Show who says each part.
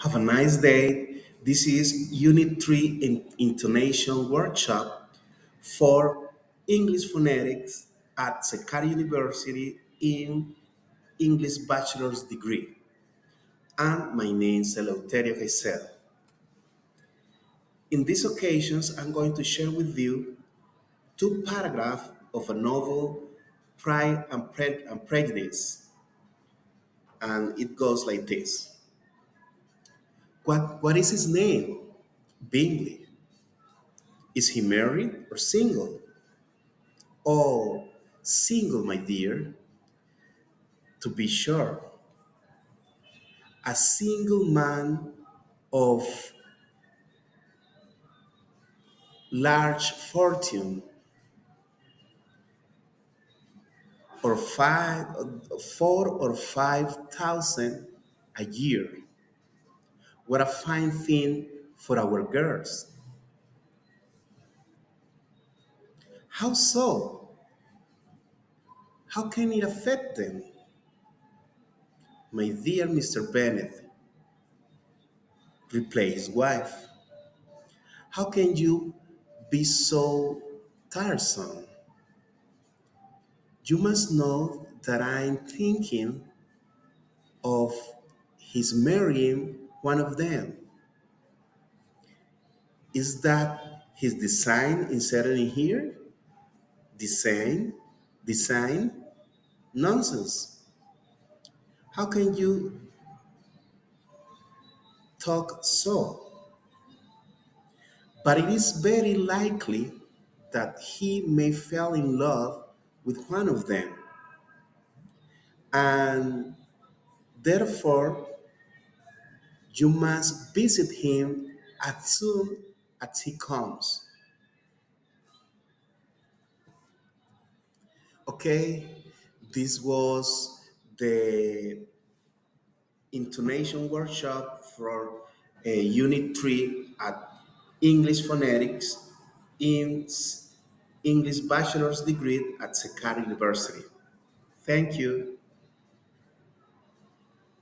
Speaker 1: Have a nice day. This is Unit 3 in Intonation Workshop for English Phonetics at Secari University in English Bachelor's Degree. And my name is Eleuterio Caicedo. In these occasions, I'm going to share with you two paragraphs of a novel, Pride and Prejudice. And it goes like this. What is his name? Bingley. Is he married or single? Oh, single, my dear, to be sure. A single man of large fortune, or 4 or 5 thousand a year. What a fine thing for our girls. How so? How can it affect them? My dear Mr. Bennet, replied his wife, how can you be so tiresome? You must know that I'm thinking of his marrying one of them. Is that his design inserted in here? Design? Design? Nonsense. How can you talk so? But it is very likely that he may fall in love with one of them, and therefore you must visit him as soon as he comes. Okay, this was the intonation workshop for Unit 3 at English Phonetics in English Bachelor's Degree at Secari University. Thank you.